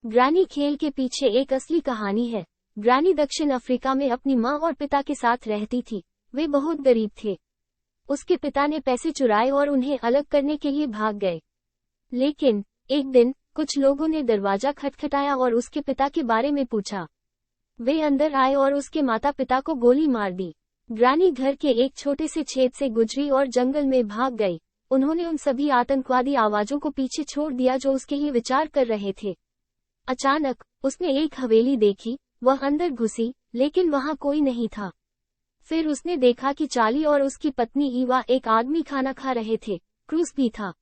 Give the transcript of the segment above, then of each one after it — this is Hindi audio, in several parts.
ग्रैनी खेल के पीछे एक असली कहानी है। ग्रैनी दक्षिण अफ्रीका में अपनी माँ और पिता के साथ रहती थी। वे बहुत गरीब थे। उसके पिता ने पैसे चुराए और उन्हें अलग करने के लिए भाग गए। लेकिन एक दिन कुछ लोगों ने दरवाजा खटखटाया और उसके पिता के बारे में पूछा। वे अंदर आए और उसके माता पिता को गोली मार दी। ग्रैनी घर के एक छोटे से छेद से गुजरी और जंगल में भाग गई। उन्होंने उन सभी आतंकवादी आवाजों को पीछे छोड़ दिया जो उसके लिए विचार कर रहे थे। अचानक उसने एक हवेली देखी। वह अंदर घुसी, लेकिन वहां कोई नहीं था। फिर उसने देखा कि चार्ली और उसकी पत्नी ईवा एक आदमी खाना खा रहे थे। क्रूस भी था।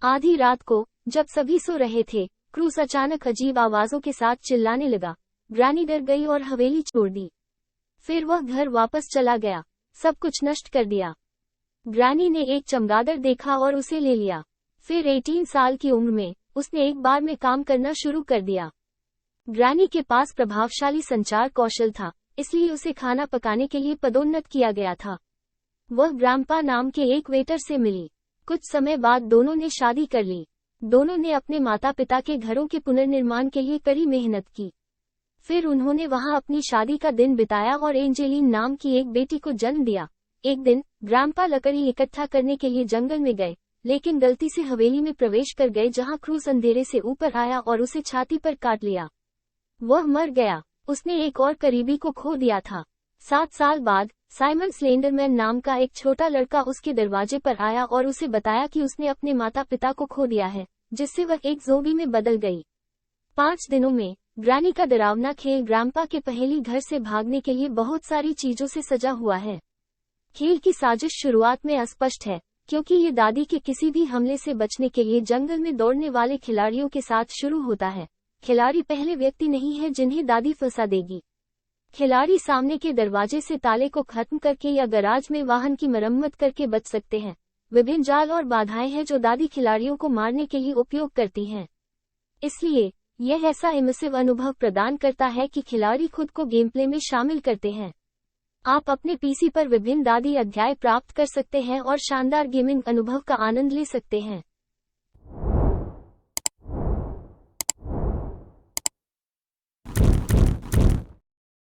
आधी रात को जब सभी सो रहे थे, क्रूस अचानक अजीब आवाजों के साथ चिल्लाने लगा। ग्रैनी डर गई और हवेली छोड़ दी। फिर वह घर वापस चला गया, सब कुछ नष्ट कर दिया। ग्रैनी ने एक चमगादड़ देखा और उसे ले लिया। फिर 18 साल की उम्र में उसने एक बार में काम करना शुरू कर दिया। ग्रैनी के पास प्रभावशाली संचार कौशल था, इसलिए उसे खाना पकाने के लिए पदोन्नत किया गया था। वह ग्रैंपा नाम के एक वेटर से मिली। कुछ समय बाद दोनों ने शादी कर ली। दोनों ने अपने माता पिता के घरों के पुनर्निर्माण के लिए कड़ी मेहनत की। फिर उन्होंने वहां अपनी शादी का दिन बिताया और एंजेलिन नाम की एक बेटी को जन्म दिया। एक दिन ग्रैंपा लकड़ी इकट्ठा करने के लिए जंगल में गए, लेकिन गलती से हवेली में प्रवेश कर गए जहां क्रूस अंधेरे से ऊपर आया और उसे छाती पर काट लिया। वह मर गया। उसने एक और करीबी को खो दिया था। 7 साल बाद साइमन स्लेंडरमैन नाम का एक छोटा लड़का उसके दरवाजे पर आया और उसे बताया कि उसने अपने माता पिता को खो दिया है, जिससे वह एक ज़ोंबी में बदल गई। 5 दिनों में ग्रैनी का डरावना खेल ग्रैंपा के पहेली घर से भागने के लिए बहुत सारी चीजों से सजा हुआ है। खेल की साजिश शुरुआत में अस्पष्ट है, क्योंकि ये दादी के किसी भी हमले से बचने के लिए जंगल में दौड़ने वाले खिलाड़ियों के साथ शुरू होता है। खिलाड़ी पहले व्यक्ति नहीं है जिन्हें दादी फंसा देगी। खिलाड़ी सामने के दरवाजे से ताले को खत्म करके या गराज में वाहन की मरम्मत करके बच सकते हैं। विभिन्न जाल और बाधाएं हैं जो दादी खिलाड़ियों को मारने के लिए उपयोग करती हैं। इसलिए यह ऐसा इमर्सिव अनुभव प्रदान करता है कि खिलाड़ी खुद को गेम प्ले में शामिल करते हैं। आप अपने पीसी पर विभिन्न दादी अध्याय प्राप्त कर सकते हैं और शानदार गेमिंग अनुभव का आनंद ले सकते हैं।